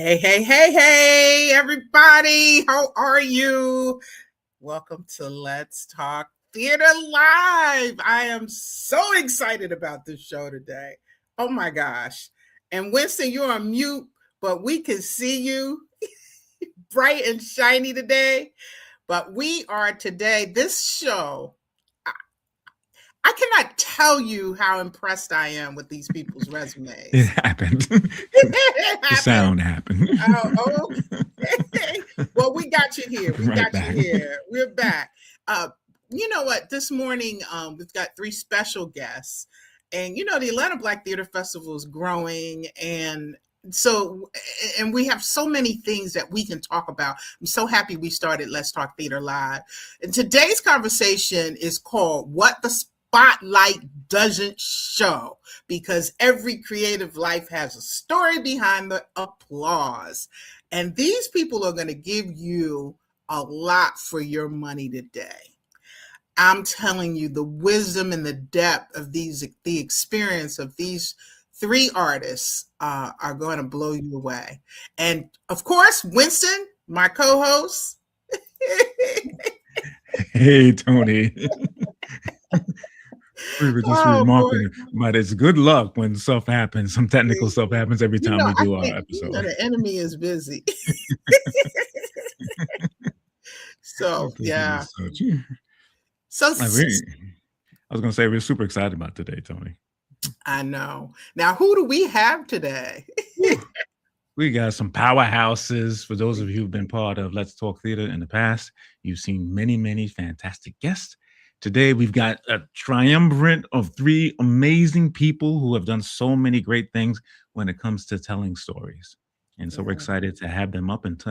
Hey, everybody. How are you? Welcome to Let's Talk Theater Live. I am so excited about this show today. Oh my gosh. And Winston, you're on mute, but we can see you bright and shiny today. But we are today, this show, I cannot tell you how impressed I am with these people's resumes. It happened. The sound happened. Okay. Well, we got you here. We're back. You know what? This morning, we've got 3 special guests. And, the Atlanta Black Theater Festival is growing. And we have so many things that we can talk about. I'm so happy we started Let's Talk Theater Live. And today's conversation is called What the Spotlight Doesn't Show, because every creative life has a story behind the applause. And these people are going to give you a lot for your money today. I'm telling you, the wisdom and the depth of the experience of these 3 artists are going to blow you away. And of course, Winston, my co-host. Hey, Tony. We were just remarking, but it's good luck when stuff happens. Some technical stuff happens every time we do our episode. The enemy is busy. So, yeah. So I was going to say we're super excited about today, Tony. I know. Now, who do we have today? We got some powerhouses. For those of you who've been part of Let's Talk Theater in the past, you've seen many, many fantastic guests. Today, we've got a triumvirate of 3 amazing people who have done so many great things when it comes to telling stories. And so we're excited to have them up and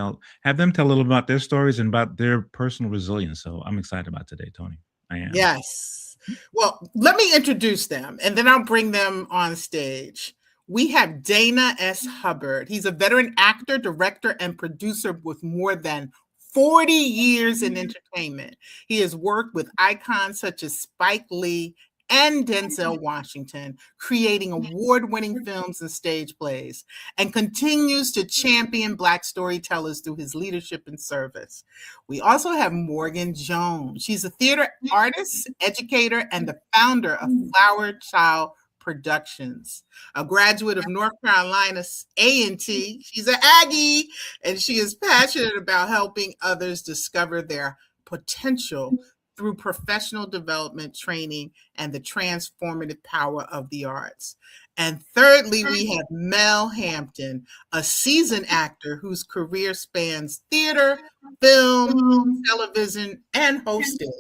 have them tell a little about their stories and about their personal resilience. So I'm excited about today, Tony. I am. Yes. Well, let me introduce them and then I'll bring them on stage. We have Dana S. Hubbard. He's a veteran actor, director, and producer with more than 40 years in entertainment. He has worked with icons such as Spike Lee and Denzel Washington, creating award-winning films and stage plays, and continues to champion Black storytellers through his leadership and service. We also have Morgan Jones. She's a theater artist, educator, and the founder of Flower Child Productions, a graduate of North Carolina A&T. She's an Aggie, and she is passionate about helping others discover their potential through professional development training and the transformative power of the arts. And thirdly, we have Mel Hampton, a seasoned actor whose career spans theater, film, television, and hosting,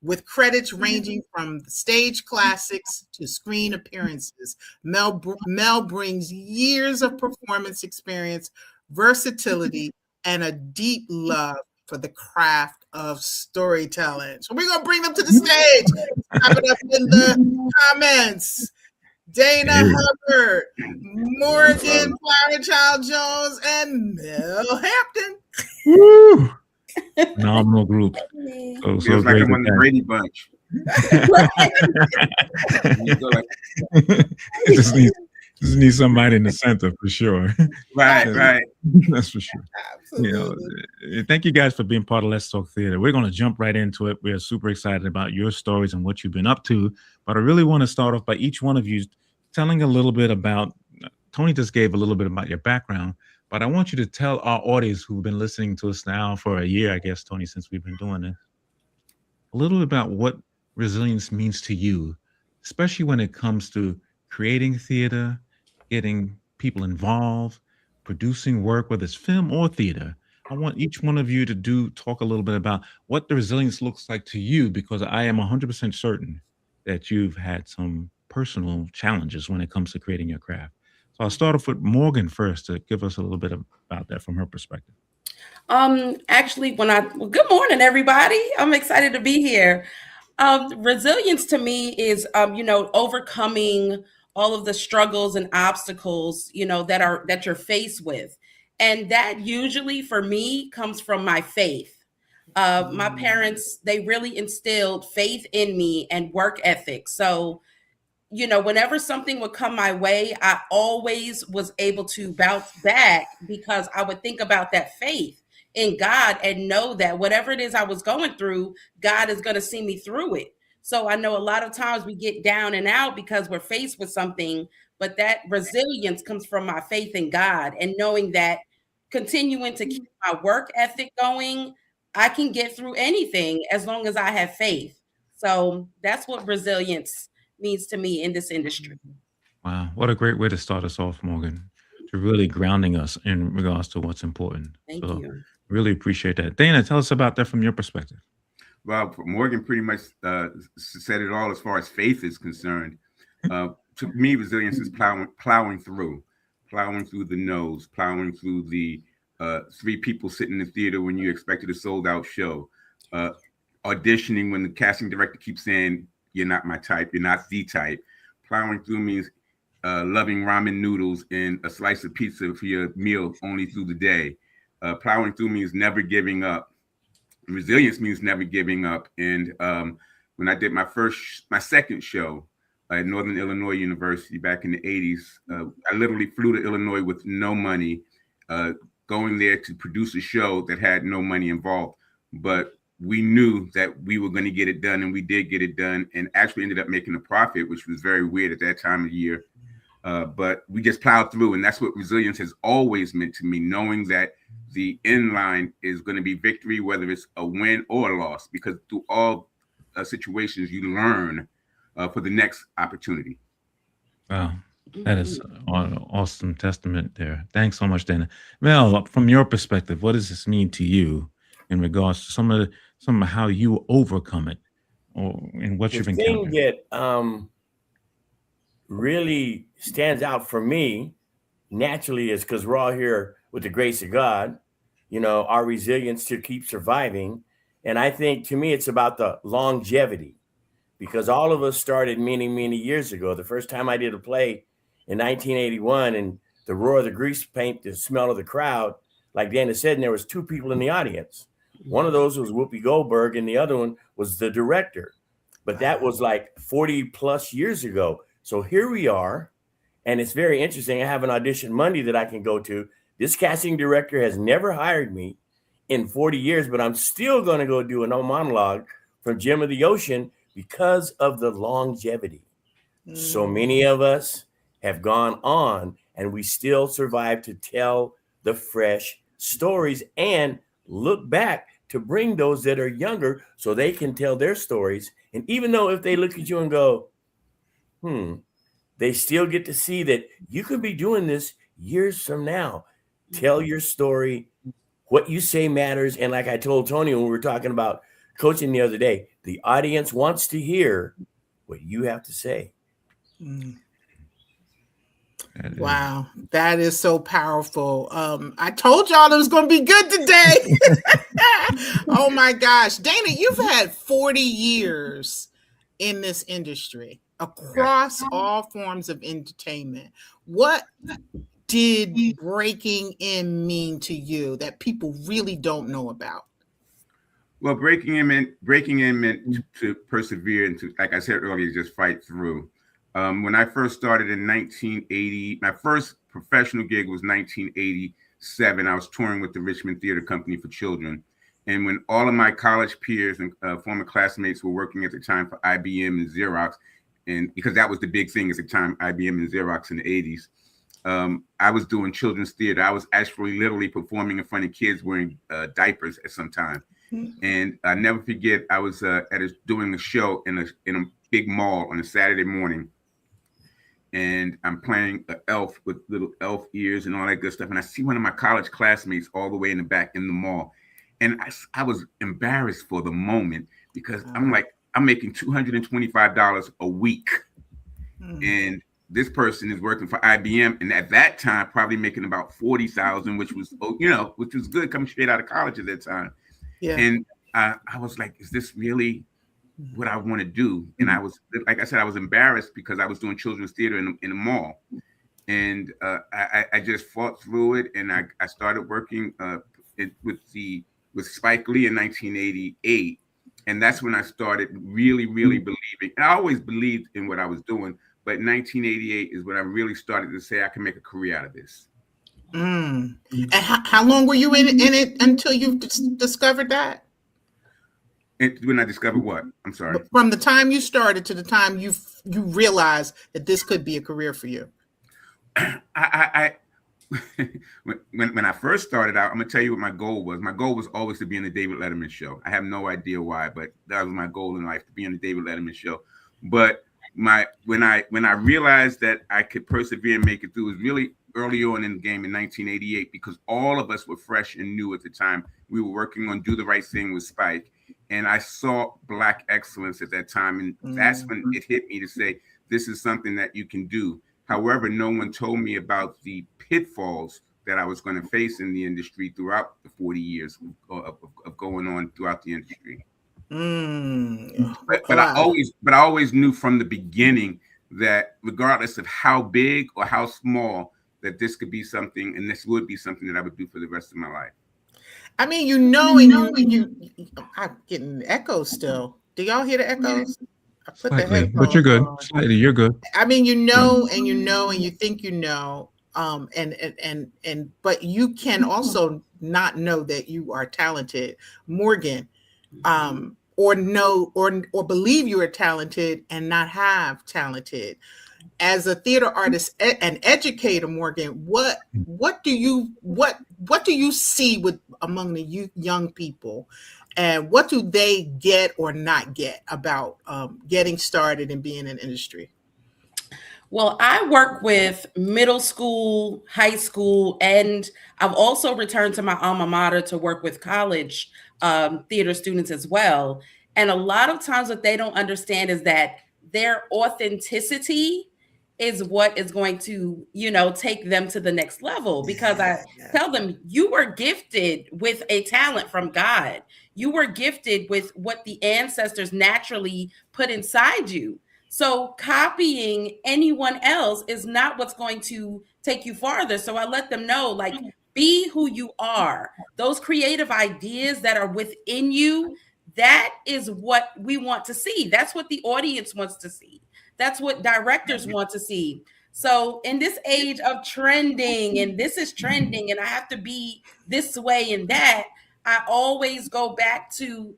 with credits ranging from stage classics to screen appearances. Mel brings years of performance experience, versatility, and a deep love for the craft of storytelling. So we're going to bring them to the stage. Type it up in the comments. Dana Hubbard, Morgan Flower Jones, and Mel Hampton. Woo! Phenomenal group. So feels like I'm on the Brady Bunch. just need somebody in the center for sure. Right. That's for sure. Absolutely. Thank you guys for being part of Let's Talk Theater. We're going to jump right into it. We are super excited about your stories and what you've been up to. But I really want to start off by each one of you telling a little bit about, Tony just gave a little bit about your background, but I want you to tell our audience who've been listening to us now for a year, I guess, Tony, since we've been doing this, a little bit about what resilience means to you, especially when it comes to creating theater, getting people involved, producing work, whether it's film or theater. I want each one of you to talk a little bit about what the resilience looks like to you, because I am 100% certain that you've had some personal challenges when it comes to creating your craft. So I'll start off with Morgan first to give us a little bit about that from her perspective. Good morning, everybody. I'm excited to be here. Resilience to me is, overcoming all of the struggles and obstacles, that you're faced with. And that usually for me comes from my faith. My parents, they really instilled faith in me and work ethic. So, you know, whenever something would come my way, I always was able to bounce back because I would think about that faith in God and know that whatever it is I was going through, God is going to see me through it. So I know a lot of times we get down and out because we're faced with something, but that resilience comes from my faith in God and knowing that continuing to keep my work ethic going, I can get through anything as long as I have faith. So that's what resilience means to me in this industry. Wow, what a great way to start us off, Morgan, to really grounding us in regards to what's important. Thank So you. really appreciate that. Dana, tell us about that from your perspective. Well, Morgan pretty much said it all as far as faith is concerned. To me, resilience is plowing through the nose, plowing through the 3 people sitting in the theater when you expected a sold out show, auditioning when the casting director keeps saying, "You're not my type, you're not the type." Plowing through means loving ramen noodles and a slice of pizza for your meal only through the day. Plowing through means never giving up. Resilience means never giving up. And when I did my second show at Northern Illinois University back in the 80s, I literally flew to Illinois with no money, going there to produce a show that had no money involved. But we knew that we were going to get it done, and we did get it done, and actually ended up making a profit, which was very weird at that time of year. But we just plowed through, and that's what resilience has always meant to me, knowing that the end line is going to be victory, whether it's a win or a loss, because through all situations, you learn for the next opportunity. Wow, that is an awesome testament there. Thanks so much, Dana. Mel, from your perspective, what does this mean to you in regards to some of how you overcome it, or in what you've encountered? The thing that really stands out for me naturally is because we're all here with the grace of God, you know, our resilience to keep surviving. And I think to me, it's about the longevity, because all of us started many, many years ago. The first time I did a play in 1981, and the roar of the grease paint, the smell of the crowd, like Dana said, and there was 2 people in the audience. One of those was Whoopi Goldberg, and the other one was the director. But that was like 40 plus years ago. So here we are, and it's very interesting. I have an audition Monday that I can go to. This casting director has never hired me in 40 years, but I'm still going to go do an old monologue from Jim of the Ocean because of the longevity. So many of us have gone on, and we still survive to tell the fresh stories and look back to bring those that are younger so they can tell their stories. And even though if they look at you and go, they still get to see that you could be doing this years from now. Tell your story. What you say matters. And like I told Tony when we were talking about coaching the other day, the audience wants to hear what you have to say. Wow, that is so powerful. I told y'all it was going to be good today. Oh my gosh. Dana, you've had 40 years in this industry across all forms of entertainment. What did breaking in mean to you that people really don't know about? Well, breaking in meant to persevere and to, like I said earlier, just fight through. When I first started in 1980, my first professional gig was 1987. I was touring with the Richmond Theater Company for Children. And when all of my college peers and former classmates were working at the time for IBM and Xerox, and because that was the big thing at the time, IBM and Xerox in the 80s, I was doing children's theater. I was actually literally performing in front of kids wearing diapers at some time. And I never forget, I was doing a show in a big mall on a Saturday morning. And I'm playing an elf with little elf ears and all that good stuff. And I see one of my college classmates all the way in the back in the mall. And I was embarrassed for the moment because I'm like, I'm making $225 a week. And this person is working for IBM. And at that time, probably making about 40,000, which was good coming straight out of college at that time. Yeah. And I was like, is this really what I want to do? And I was, like I said, I was embarrassed because I was doing children's theater in a mall. And I just fought through it. And I started working with Spike Lee in 1988. And that's when I started really, really believing. And I always believed in what I was doing, But 1988 is when I really started to say I can make a career out of this. And how long were you in it until you discovered that? When I discovered what? I'm sorry. From the time you started to the time you realized that this could be a career for you. When I first started out, I'm gonna tell you what my goal was. My goal was always to be in the David Letterman show. I have no idea why, but that was my goal in life, to be in the David Letterman show. But when I realized that I could persevere and make it through, was really early on in the game in 1988, because all of us were fresh and new at the time. We were working on Do the Right Thing with Spike, and I saw Black excellence at that time, and that's when it hit me to say, this is something that you can do. However, no one told me about the pitfalls that I was going to face in the industry throughout the 40 years of going on throughout the industry. But I always knew from the beginning that regardless of how big or how small, that this could be something, and this would be something that I would do for the rest of my life. I mean, and I'm getting echoes still. Do y'all hear the echoes? I put Slightly, but you're good. Slightly, you're good. I mean, and you think but you can also not know that you are talented, Morgan, or know or believe you are talented and not have talented. As a theater artist and educator, Morgan, what do you see among the young people, and what do they get or not get about getting started and being in industry? Well, I work with middle school, high school, and I've also returned to my alma mater to work with college theater students as well. And a lot of times what they don't understand is that their authenticity is what is going to, take them to the next level. Because I tell them, you were gifted with a talent from God. You were gifted with what the ancestors naturally put inside you. So copying anyone else is not what's going to take you farther. So I let them know, be who you are. Those creative ideas that are within you, that is what we want to see. That's what the audience wants to see. That's what directors want to see. So in this age of trending, and this is trending, and I have to be this way and that, I always go back to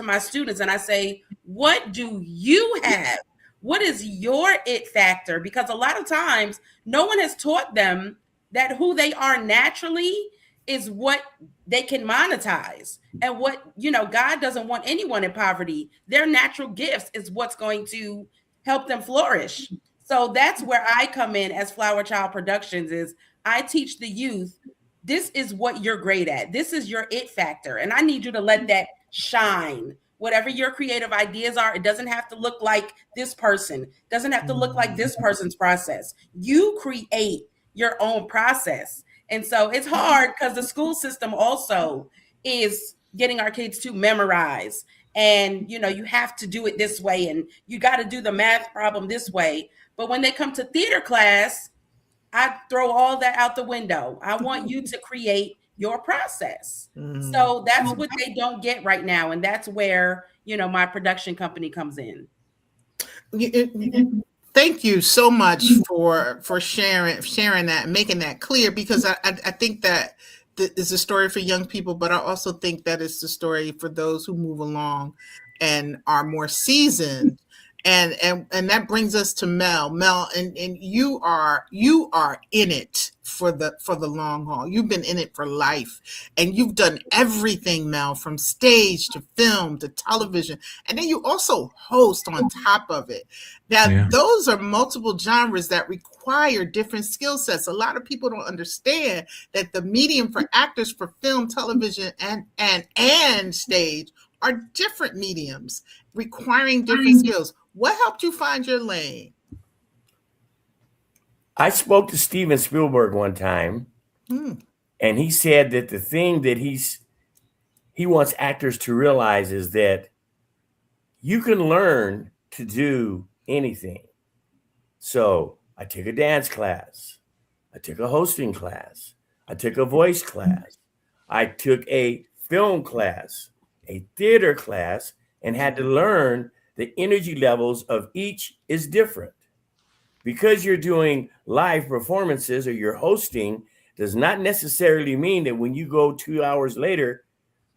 my students and I say, what do you have? What is your it factor? Because a lot of times no one has taught them that who they are naturally is what they can monetize. And what, God doesn't want anyone in poverty. Their natural gifts is what's going to help them flourish. So that's where I come in as Flower Child Productions. Is I teach the youth, this is what you're great at. This is your it factor. And I need you to let that shine. Whatever your creative ideas are, it doesn't have to look like this person. It doesn't have to look like this person's process. You create your own process. And so it's hard because the school system also is getting our kids to memorize. And, you have to do it this way. And you got to do the math problem this way. But when they come to theater class, I throw all that out the window. I want you to create your process. So that's what they don't get right now. And that's where, my production company comes in. Thank you so much for sharing that and making that clear, because I think that is a story for young people, but I also think that it's the story for those who move along and are more seasoned. And that brings us to Mel. Mel, and you are in it for the long haul. You've been in it for life, and you've done everything, Mel, from stage to film to television, and then you also host on top of it. Now, those are multiple genres that require different skill sets. A lot of people don't understand that the medium for actors for film, television, and stage are different mediums requiring different skills. What helped you find your lane? I spoke to Steven Spielberg one time, and he said that the thing that he wants actors to realize is that you can learn to do anything. So I took a dance class. I took a hosting class. I took a voice class. I took a film class, a theater class, and had to learn the energy levels of each is different. Because you're doing live performances or you're hosting does not necessarily mean that when you go 2 hours later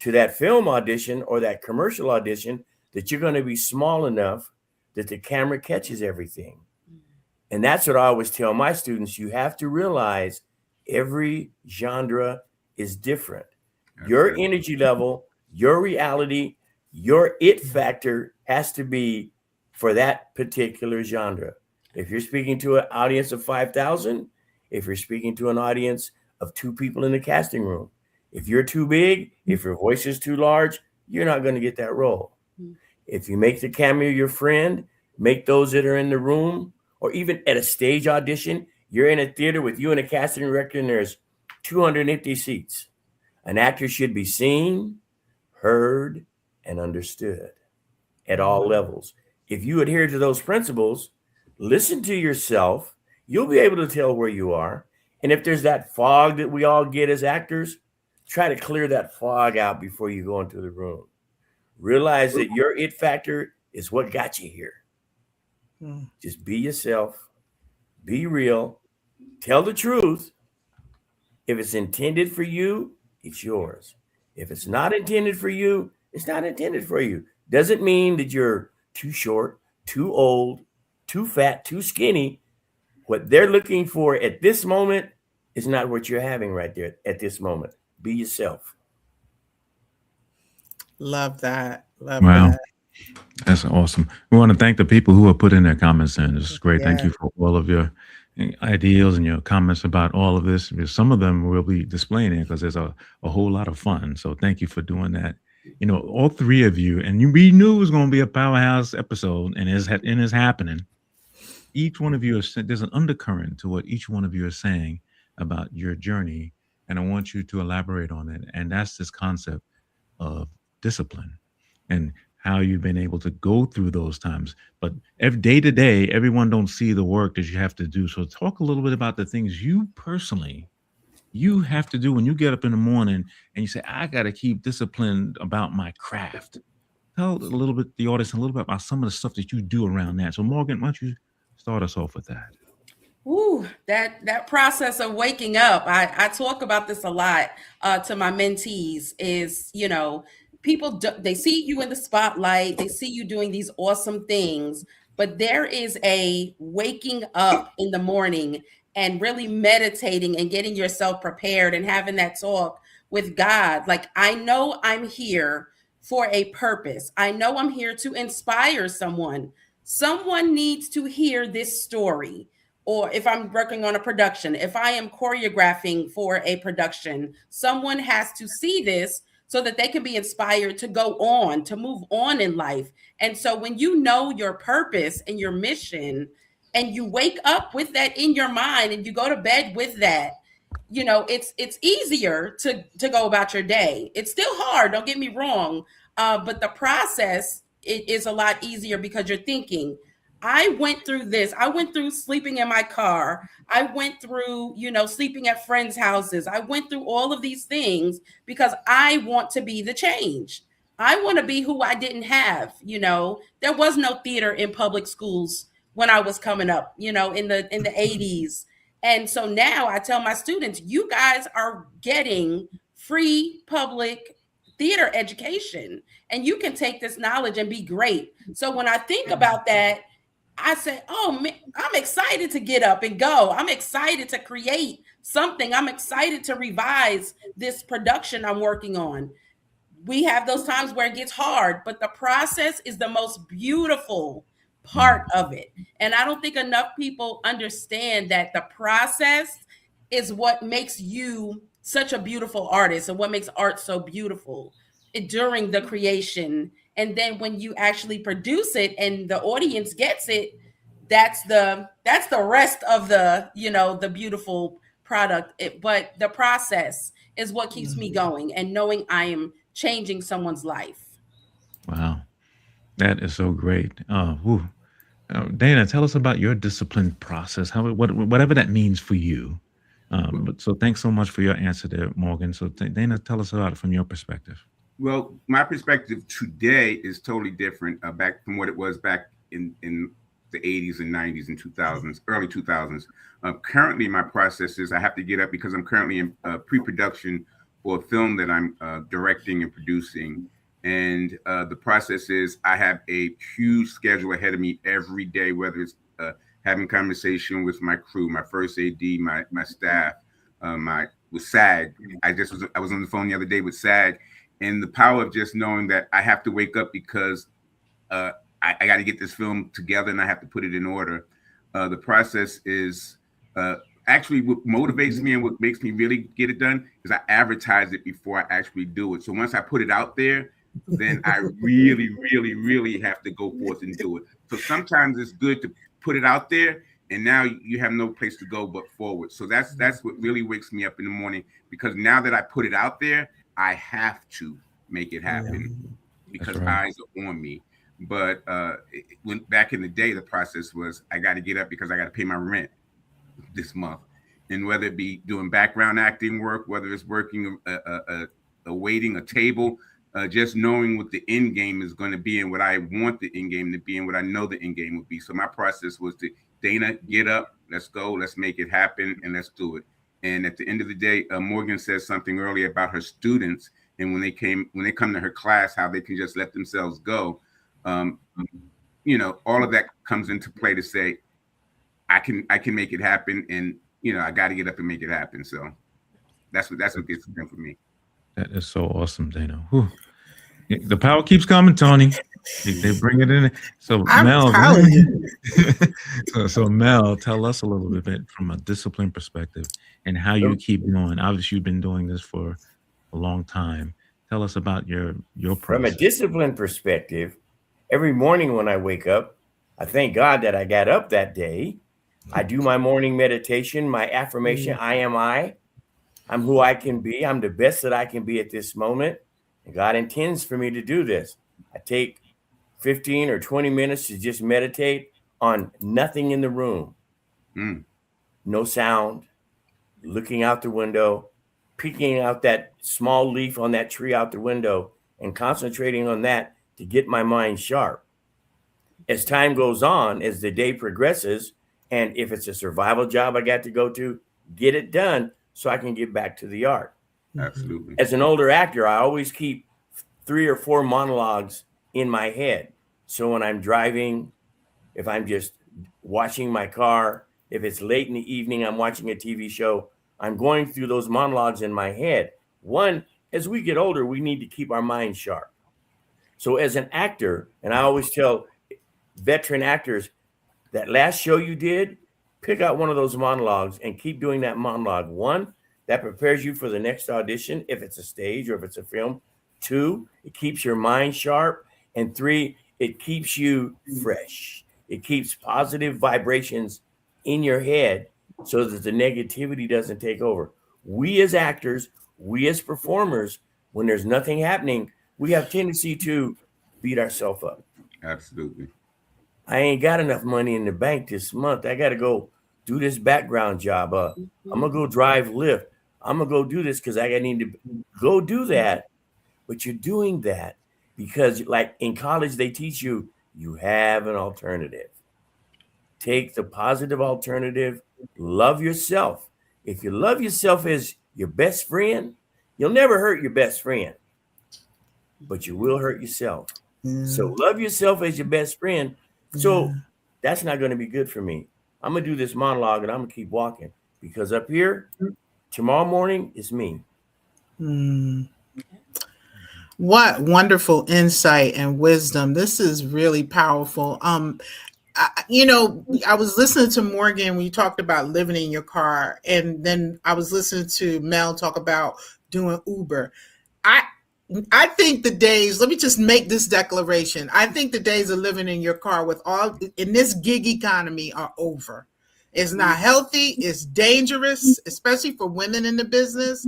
to that film audition or that commercial audition that you're going to be small enough that the camera catches everything. And that's what I always tell my students. You have to realize every genre is different. Your energy level, your reality, your it factor has to be for that particular genre. If you're speaking to an audience of 5,000, if you're speaking to an audience of 2 people in the casting room, if you're too big, if your voice is too large, you're not going to get that role. If you make the cameo your friend, make those that are in the room, or even at a stage audition, you're in a theater with you and a casting director and there's 250 seats. An actor should be seen, heard, and understood at all levels. If you adhere to those principles, listen to yourself, you'll be able to tell where you are. And if there's that fog that we all get as actors, try to clear that fog out before you go into the room. Realize that your it factor is what got you here. Just be yourself, be real, tell the truth. If it's intended for you, it's yours. If it's not intended for you, it's not intended for you. Doesn't mean that you're too short, too old, too fat, too skinny. What they're looking for at this moment is not what you're having right there at this moment. Be yourself. Love that. Love Wow. that. That's awesome. We want to thank the people who have put in their comments in. This is great. Thank you for all of your ideas and your comments about all of this. Some of them we'll be displaying it because there's a whole lot of fun. So thank you for doing that. You know, all 3 of you, and we knew it was going to be a powerhouse episode, and it's happening. Each one of you, there's an undercurrent to what each one of you are saying about your journey, and I want you to elaborate on it. And that's this concept of discipline and how you've been able to go through those times. But every day to day, everyone don't see the work that you have to do. So talk a little bit about the things you personally, you have to do when you get up in the morning and you say, I got to keep disciplined about my craft. Tell a little bit, the audience, a little bit about some of the stuff that you do around that. So Morgan, why don't you start us off with that? Ooh, that process of waking up. I talk about this a lot to my mentees is, you know, people, they see you in the spotlight, they see you doing these awesome things, but there is a waking up in the morning and really meditating and getting yourself prepared and having that talk with God. Like, I know I'm here for a purpose. I know I'm here to inspire someone. Someone needs to hear this story. Or if I'm working on a production, if I am choreographing for a production, someone has to see this so that they can be inspired to go on, to move on in life. And so when you know your purpose and your mission, and you wake up with that in your mind and you go to bed with that, you know, it's easier to go about your day. It's still hard, don't get me wrong, but the process is a lot easier because you're thinking, I went through this. I went through sleeping in my car. I went through, you know, sleeping at friends' houses. I went through all of these things because I want to be the change. I want to be who I didn't have. You know, there was no theater in public schools when I was coming up, you know, in the 80s. And so now I tell my students, you guys are getting free public theater education, and you can take this knowledge and be great. So when I think about that, I say, oh, man, I'm excited to get up and go. I'm excited to create something. I'm excited to revise this production I'm working on. We have those times where it gets hard, but the process is the most beautiful part of it. And I don't think enough people understand that the process is what makes you such a beautiful artist and what makes art so beautiful during the creation. And then when you actually produce it and the audience gets it, that's the rest of the, you know, the beautiful product. But the process is what keeps me going and knowing I am changing someone's life. Wow. That is so great. Dana, tell us about your discipline process, whatever that means for you. But so thanks so much for your answer there, Morgan. So Dana, tell us about it from your perspective. Well, my perspective today is totally different back from what it was back in the 80s and 90s and 2000s, early 2000s. Currently, my process is I have to get up because I'm currently in pre-production for a film that I'm directing and producing. And the process is I have a huge schedule ahead of me every day, whether it's having conversation with my crew, my first AD, my staff, with SAG. I was on the phone the other day with SAG, and the power of just knowing that I have to wake up because I got to get this film together and I have to put it in order. The process is actually what motivates me and what makes me really get it done is I advertise it before I actually do it. So once I put it out there, then I really, really, really have to go forth and do it. So sometimes it's good to put it out there, and now you have no place to go but forward. So that's what really wakes me up in the morning, because now that I put it out there, I have to make it happen because eyes are on me. But when back in the day, the process was I got to get up because I got to pay my rent this month, and whether it be doing background acting work, whether it's working waiting a table, just knowing what the end game is going to be and what I want the end game to be and what I know the end game would be. So my process was to, Dana, get up, let's go, let's make it happen, and let's do it. And at the end of the day, Morgan said something earlier about her students, and when they come to her class, how they can just let themselves go. You know, all of that comes into play to say, I can make it happen, and you know, I got to get up and make it happen. So that's what gets it done for me. That is so awesome, Dana. Whew. The power keeps coming, Tony. They bring it in. So Mel, so Mel, tell us a little bit from a discipline perspective and how you keep going. Obviously, you've been doing this for a long time. Tell us about your process. From a discipline perspective, every morning when I wake up, I thank God that I got up that day. I do my morning meditation, my affirmation, I am I. I'm who I can be. I'm the best that I can be at this moment. And God intends for me to do this. I take 15 or 20 minutes to just meditate on nothing in the room. No sound, looking out the window, picking out that small leaf on that tree out the window and concentrating on that to get my mind sharp. As time goes on, as the day progresses, and if it's a survival job I got to go to, get it done so I can get back to the art. Absolutely. As an older actor, I always keep 3 or 4 monologues in my head. So when I'm driving, if I'm just washing my car, if it's late in the evening, I'm watching a TV show, I'm going through those monologues in my head. One, as we get older, we need to keep our mind sharp. So as an actor, and I always tell veteran actors, that last show you did, pick out one of those monologues and keep doing that monologue. 1, that prepares you for the next audition, if it's a stage or if it's a film. 2, it keeps your mind sharp. And 3, it keeps you fresh. It keeps positive vibrations in your head so that the negativity doesn't take over. We as actors, we as performers, when there's nothing happening, we have tendency to beat ourselves up. Absolutely. I ain't got enough money in the bank this month. I got to go do this background job. I'm going to go drive Lyft. I'm going to go do this because I need to go do that. But you're doing that because, like in college, they teach you, you have an alternative. Take the positive alternative. Love yourself. If you love yourself as your best friend, you'll never hurt your best friend, but you will hurt yourself. So love yourself as your best friend. So that's not going to be good for me. I'm going to do this monologue and I'm going to keep walking because up here, tomorrow morning is me. What wonderful insight and wisdom. This is really powerful. You know, I was listening to Morgan when you talked about living in your car, and then I was listening to Mel talk about doing Uber. I think the days, let me just make this declaration. I think the days of living in your car with all in this gig economy are over. It's not healthy. It's dangerous, especially for women in the business.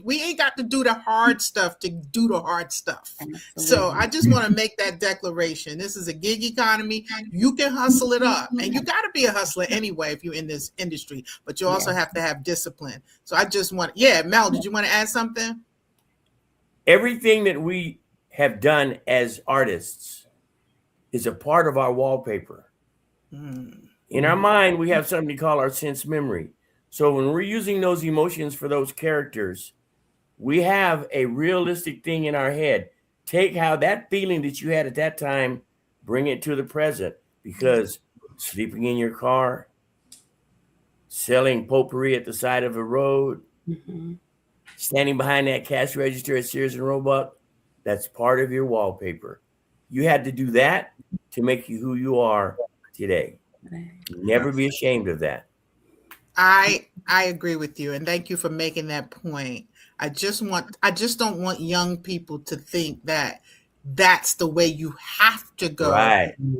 We ain't got to do the hard stuff to do the hard stuff. So I just want to make that declaration. This is a gig economy. You can hustle it up, and you got to be a hustler anyway if you're in this industry, but you also have to have discipline. So I just want, Mel, did you want to add something? Everything that we have done as artists is a part of our wallpaper. In our mind, we have something to call our sense memory. So when we're using those emotions for those characters, we have a realistic thing in our head. Take how that feeling that you had at that time, bring it to the present, because sleeping in your car, selling potpourri at the side of a road, standing behind that cash register at Sears and Roebuck, that's part of your wallpaper. You had to do that to make you who you are today. Never be ashamed of that. I agree with you, and thank you for making that point. I just don't want young people to think that that's the way you have to go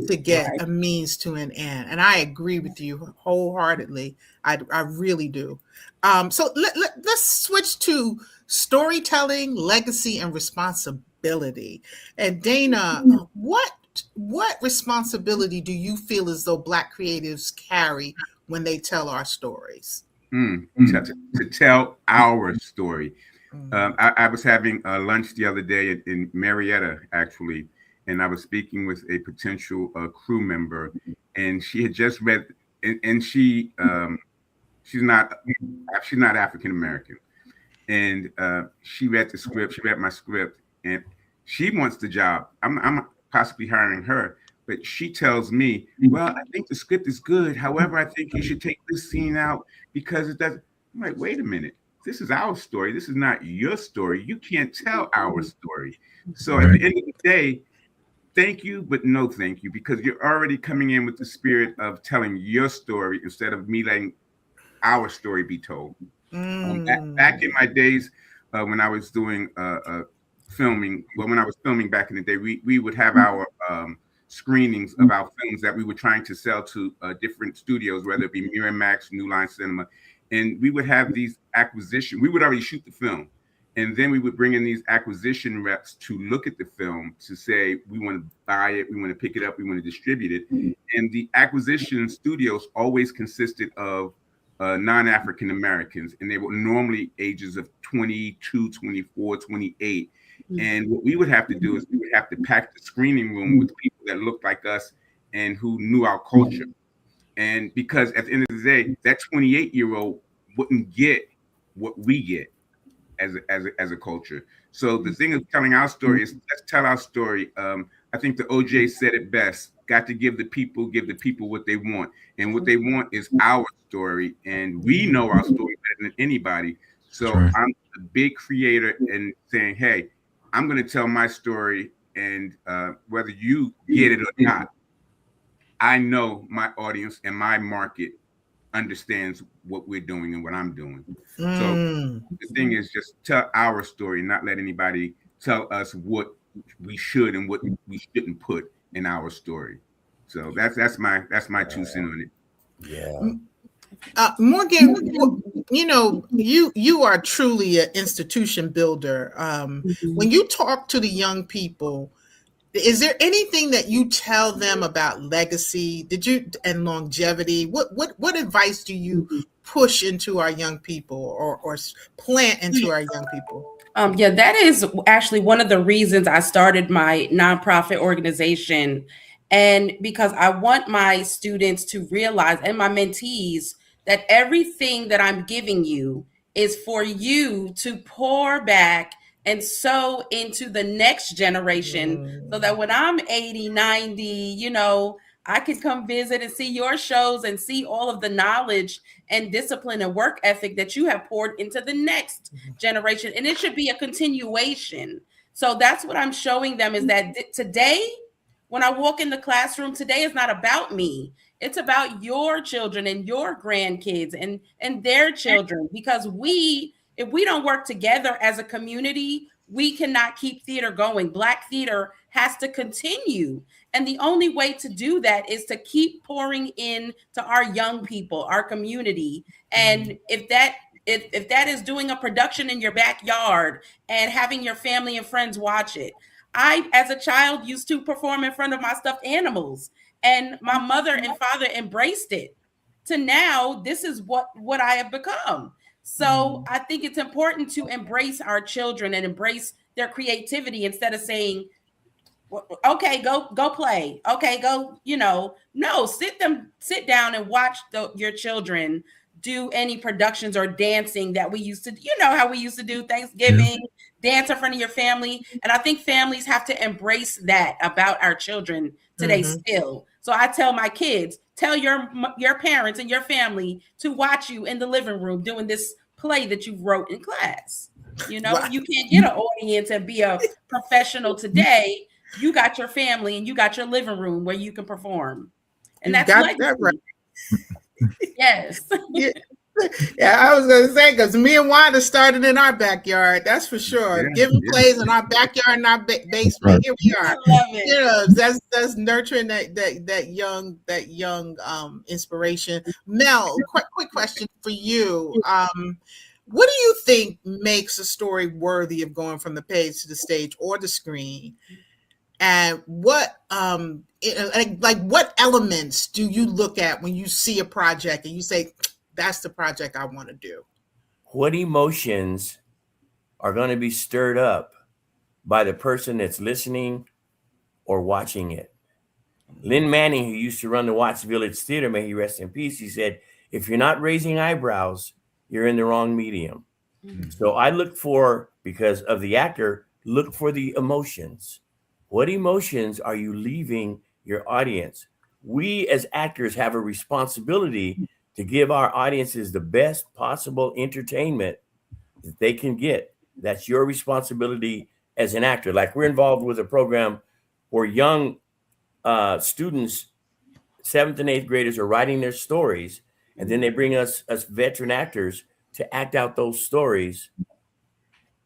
to get a means to an end. And I agree with you wholeheartedly. I really do. So let's switch to storytelling, legacy, and responsibility. And Dana, what responsibility do you feel as though Black creatives carry when they tell our stories? To tell our story. I was having lunch the other day in Marietta, actually, and I was speaking with a potential crew member, and she had just read, and she's not African American, and she read the script. She read my script, and she wants the job. I'm possibly hiring her. But she tells me, well, I think the script is good. However, I think you should take this scene out because it doesn't. I'm like, wait a minute. This is our story. This is not your story. You can't tell our story. So at the end of the day, thank you, but no thank you, because you're already coming in with the spirit of telling your story instead of me letting our story be told. Back in my days when I was doing filming, when I was filming back in the day, we would have our screenings of our films that we were trying to sell to different studios, whether it be Miramax, New Line Cinema, and we would have these acquisition. We would already shoot the film, and then we would bring in these acquisition reps to look at the film to say we want to buy it, we want to pick it up, we want to distribute it. And the acquisition studios always consisted of non-African Americans, and they were normally ages of 22, 24, 28. And what we would have to do is we would have to pack the screening room with people that looked like us and who knew our culture. And because at the end of the day, that 28-year-old wouldn't get what we get as a culture. So the thing of telling our story is, let's tell our story. I think the OJ said it best. Got to give the people what they want. And what they want is our story. And we know our story better than anybody. So I'm a big creator and saying, hey, I'm going to tell my story, and whether you get it or not, I know my audience and my market understands what we're doing and what I'm doing. So the thing is, just tell our story, not let anybody tell us what we should and what we shouldn't put in our story. So that's my 2 cents on it. Yeah. Morgan, you are truly an institution builder. When you talk to the young people, is there anything that you tell them about legacy? And longevity? What advice do you push into our young people or plant into our young people? Yeah, that is actually one of the reasons I started my nonprofit organization. And because I want my students to realize, and my mentees, that everything that I'm giving you is for you to pour back and sow into the next generation, so that when I'm 80, 90, I can come visit and see your shows and see all of the knowledge and discipline and work ethic that you have poured into the next generation. And it should be a continuation. So that's what I'm showing them, is that today, when I walk in the classroom, today is not about me. It's about your children and your grandkids and their children, because if we don't work together as a community, we cannot keep theater going. Black theater has to continue. And the only way to do that is to keep pouring in to our young people, our community. And if that is doing a production in your backyard and having your family and friends watch it. I, as a child, used to perform in front of my stuffed animals, and my mother and father embraced it. To now, this is what I have become. So I think it's important to embrace our children and embrace their creativity, instead of saying, Okay, go play. Okay, go, no, sit down and watch your children do any productions or dancing that we used to, how we used to do Thanksgiving, dance in front of your family. And I think families have to embrace that about our children today still. So I tell my kids, tell your parents and your family to watch you in the living room doing this play that you wrote in class. You can't get an audience and be a professional today. You got your family and you got your living room where you can perform. And that's that right. Yes. Yeah, I was going to say, because me and Wanda started in our backyard. That's for sure. Giving plays in our backyard and our basement. Right. Here we are. I love it. That's nurturing that young inspiration. Mel, quick question for you. What do you think makes a story worthy of going from the page to the stage or the screen? And what what elements do you look at when you see a project and you say, that's the project I want to do? What emotions are going to be stirred up by the person that's listening or watching it? Lynn Manning, who used to run the Watts Village Theater, may he rest in peace, he said, if you're not raising eyebrows, you're in the wrong medium. Mm-hmm. So I look for, because of the actor, look for the emotions. What emotions are you leaving your audience? We as actors have a responsibility to give our audiences the best possible entertainment that they can get. That's your responsibility as an actor. Like, we're involved with a program where young students, 7th and 8th graders, are writing their stories, and then they bring us veteran actors to act out those stories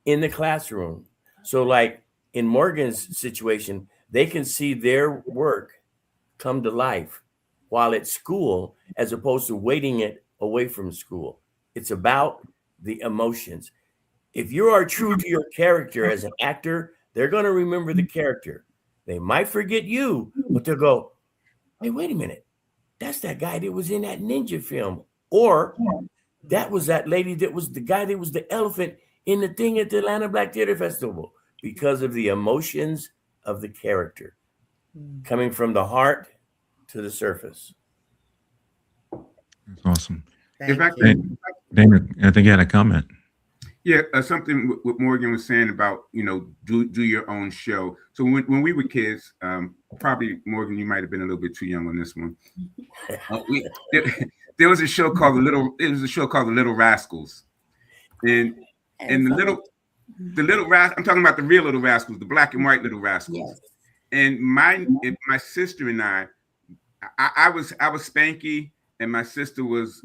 in the classroom. So like in Morgan's situation, they can see their work come to life while at school, as opposed to waiting it away from school. It's about the emotions. If you are true to your character as an actor, they're going to remember the character. They might forget you, but they'll go, hey, wait a minute. That's that guy that was in that ninja film. Or that was that lady that was the guy that was the elephant in the thing at the Atlanta Black Theater Festival, because of the emotions of the character coming from the heart to the surface. That's awesome. Dana, I think you had a comment. Yeah, something what Morgan was saying about, do your own show. So when we were kids, probably Morgan, you might have been a little bit too young on this one. There was a show called The Little Rascals, and the Little Rascals. I'm talking about the real Little Rascals, the black and white Little Rascals. Yes. And my sister and I was Spanky, and my sister was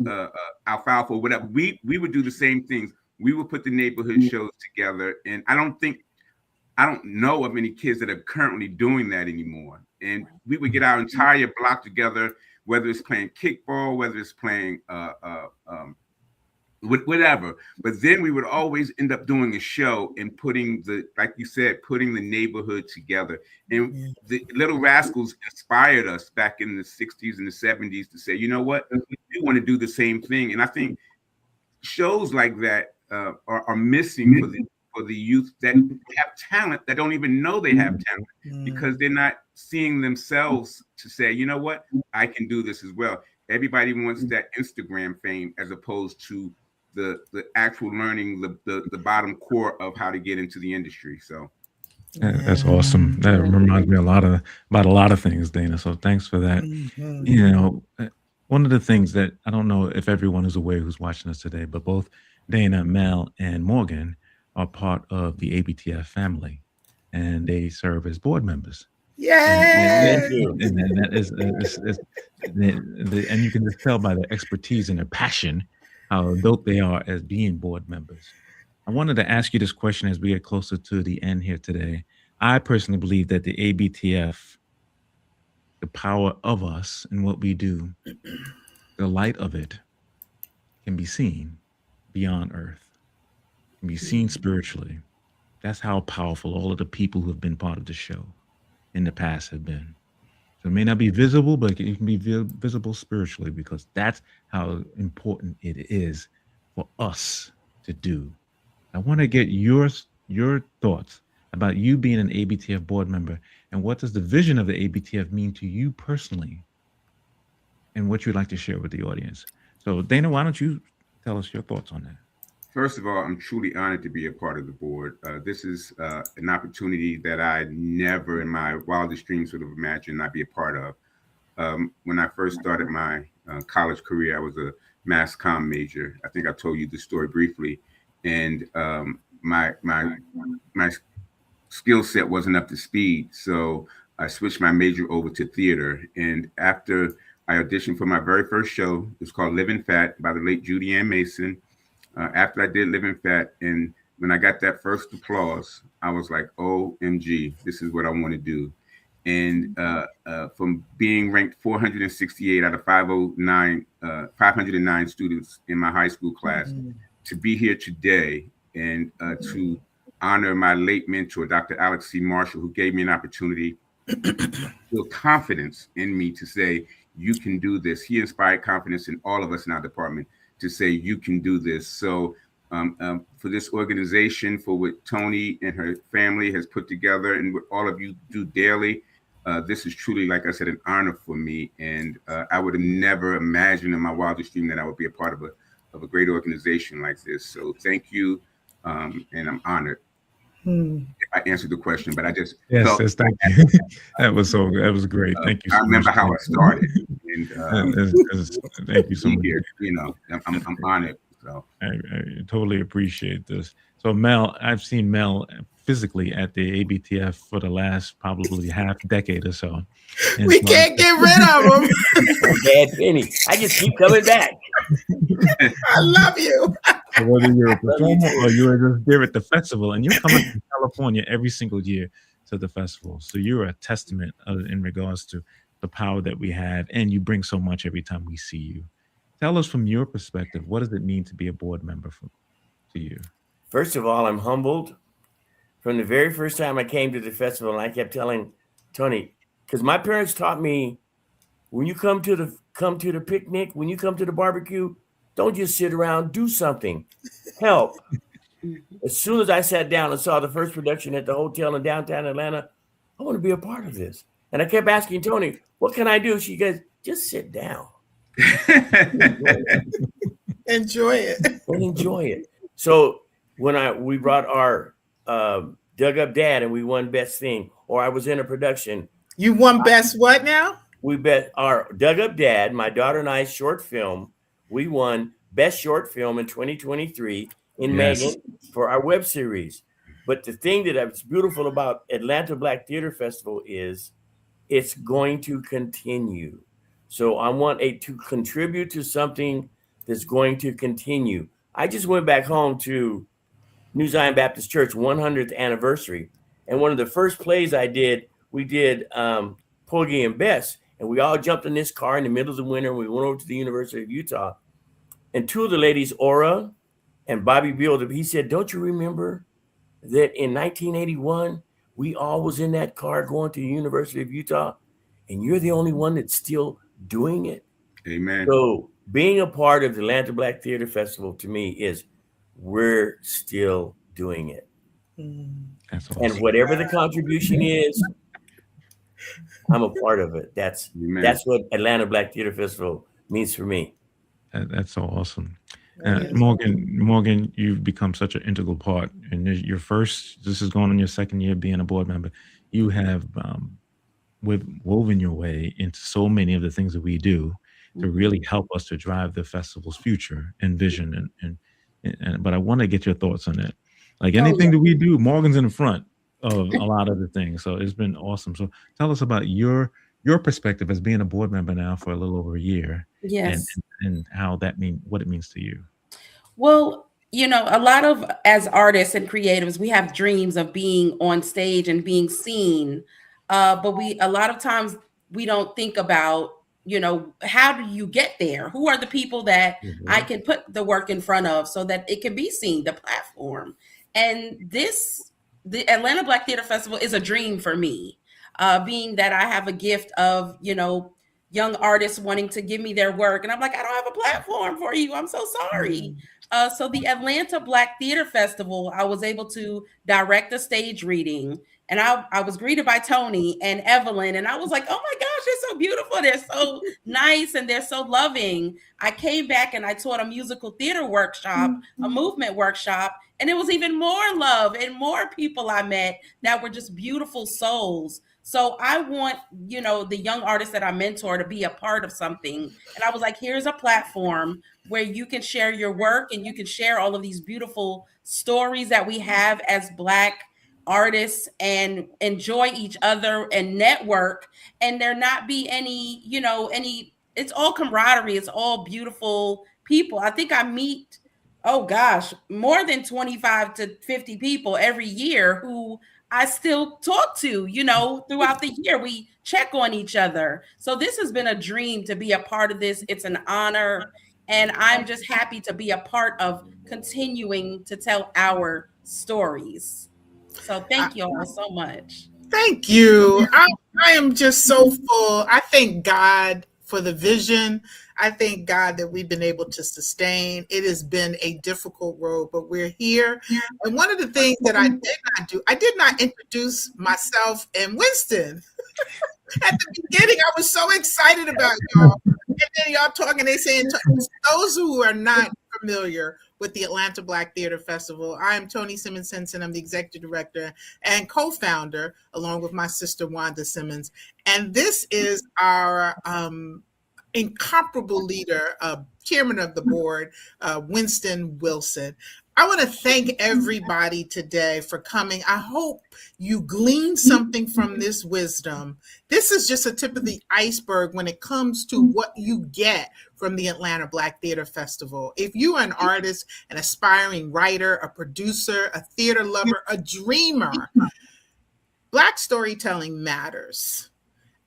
Alfalfa, or whatever. We would do the same things. We would put the neighborhood shows together, and I don't know of any kids that are currently doing that anymore. And we would get our entire block together, whether it's playing kickball, whether it's playing whatever. But then we would always end up doing a show and putting the neighborhood together. And the Little Rascals inspired us back in the 60s and the 70s to say, you know what, we want to do the same thing. And I think shows like that are missing for the youth that have talent, that don't even know they have talent, because they're not seeing themselves to say, you know what, I can do this as well. Everybody wants that Instagram fame, as opposed to the actual learning the bottom core of how to get into the industry. So that's awesome. That reminds me about a lot of things, Dana. So thanks for that. One of the things that I don't know if everyone is aware who's watching us today, but both Dana, Mel, and Morgan are part of the ABTF family, and they serve as board members. Yeah, and that is and you can just tell by their expertise and their passion how dope they are as being board members. I wanted to ask you this question as we get closer to the end here today. I personally believe that the ABTF, the power of us and what we do, the light of it can be seen beyond earth, can be seen spiritually. That's how powerful all of the people who have been part of the show in the past have been. So it may not be visible, but it can be visible spiritually, because that's how important it is for us to do. I want to get your thoughts about you being an ABTF board member, and what does the vision of the ABTF mean to you personally, and what you'd like to share with the audience. So Dana, why don't you tell us your thoughts on that? First of all, I'm truly honored to be a part of the board. This is an opportunity that I never in my wildest dreams would have imagined I'd be a part of. When I first started my college career, I was a mass comm major. I think I told you the story briefly, and my skill set wasn't up to speed, so I switched my major over to theater. And after I auditioned for my very first show, it was called Living Fat by the late Judy Ann Mason. After I did Living Fat, and when I got that first applause, I was like, OMG, this is what I want to do. And from being ranked 468 out of 509 students in my high school class, to be here today and to honor my late mentor, Dr. Alex C. Marshall, who gave me an opportunity, build confidence in me to say, you can do this. He inspired confidence in all of us in our department to say, you can do this. So for this organization, for what Tony and her family has put together and what all of you do daily, this is truly, like I said, an honor for me. And I would have never imagined in my wildest dream that I would be a part of a great organization like this. So thank you. And I'm honored. If I answered the question, but I just yes, thank you. That was great. Thank you so much. I remember how I started. And thank you so much. I'm honored. So I totally appreciate this. So Mel, I've seen Mel physically at the ABTF for the last probably half decade or so. And we can't get rid of him. Bad penny. I just keep coming back. I love you. So whether you're a performer or you're just there at the festival, and you're coming from California every single year to the festival, so you're a testament in regards to the power that we have, and you bring so much every time we see you. Tell us from your perspective, what does it mean to be a board member to you? First of all, I'm humbled. From the very first time I came to the festival, and I kept telling Tony, because my parents taught me, when you come to the picnic, when you come to the barbecue, don't just sit around, do something, help. As soon as I sat down and saw the first production at the hotel in downtown Atlanta, I want to be a part of this. And I kept asking Tony, what can I do? She goes, just sit down. Enjoy it. And enjoy it. So when we brought our Dug Up Dad and we won Best Thing, or I was in a production. You won Best what now? We bet our Dug Up Dad, my daughter and I's short film. We won Best Short Film in 2023 in Megan for our web series. But the thing that's beautiful about Atlanta Black Theater Festival is it's going to continue. So I want to contribute to something that's going to continue. I just went back home to New Zion Baptist Church 100th anniversary. And one of the first plays we did Porgy and Bess. And we all jumped in this car in the middle of the winter. And we went over to the University of Utah. And two of the ladies, Aura and Bobby Beal, he said, don't you remember that in 1981, we all was in that car going to the University of Utah? And you're the only one that's still doing it. Amen. So being a part of the Atlanta Black Theater Festival to me is we're still doing it. That's awesome. And whatever the contribution is, I'm a part of it. That's what Atlanta Black Theater Festival means for me. That's so awesome. Morgan, you've become such an integral part. And this is going on your second year being a board member. You have woven your way into so many of the things that we do to really help us to drive the festival's future and vision. But I want to get your thoughts on that. Like anything that we do, Morgan's in the front of a lot of the things. So it's been awesome. So tell us about your perspective as being a board member now for a little over a year. Yes. And how what it means to you. Well, a lot of, as artists and creatives, we have dreams of being on stage and being seen. But a lot of times we don't think about, how do you get there? Who are the people that I can put the work in front of so that it can be seen, the platform? And the Atlanta Black Theater Festival is a dream for me, being that I have a gift of, young artists wanting to give me their work. And I'm like, I don't have a platform for you. I'm so sorry. So the Atlanta Black Theater Festival, I was able to direct a stage reading. And I was greeted by Tony and Evelyn. And I was like, oh my gosh, they're so beautiful. They're so nice and they're so loving. I came back and I taught a musical theater workshop, a movement workshop. And it was even more love and more people I met that were just beautiful souls. So I want, you know, the young artists that I mentor to be a part of something. And I was like, here's a platform where you can share your work and you can share all of these beautiful stories that we have as Black artists and enjoy each other and network. And there not be any, you know, it's all camaraderie. It's all beautiful people. I think I meet, oh gosh, more than 25 to 50 people every year who I still talk to, you know, throughout the year. We check on each other. So this has been a dream to be a part of this. It's an honor. And I'm just happy to be a part of continuing to tell our stories. So thank you all so much. Thank you. I am just so full. I thank God for the vision. I thank God that we've been able to sustain. It has been a difficult road, but we're here. And one of the things that I did not do, I did not introduce myself and Winston. At the beginning, I was so excited about y'all. And then y'all talking, they saying, those who are not familiar with the Atlanta Black Theater Festival, I am Toni Simmons Henson. I'm the executive director and co-founder, along with my sister, Wanda Simmons. And this is our incomparable leader, chairman of the board, Winston Wilson. I want to thank everybody today for coming. I hope you gleaned something from this wisdom. This is just a tip of the iceberg when it comes to what you get from the Atlanta Black Theater Festival. If you are an artist, an aspiring writer, a producer, a theater lover, a dreamer, Black storytelling matters.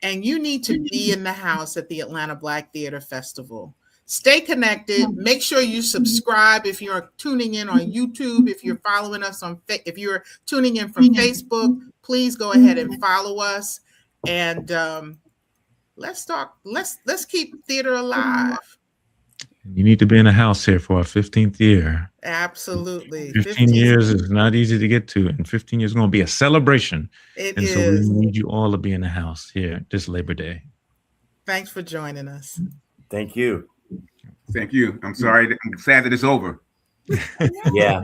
And you need to be in the house at the Atlanta Black Theater Festival. Stay connected. Make sure you subscribe if you're tuning in on YouTube. If you're following us if you're tuning in from Facebook, please go ahead and follow us. And let's talk. Let's keep theater alive. You need to be in the house here for our 15th year. Absolutely. 15 years is not easy to get to, and 15 years is going to be a celebration. It and is. So we need you all to be in the house here this Labor Day. Thanks for joining us. Thank you. Thank you. I'm sorry. I'm sad that it's over. Yeah.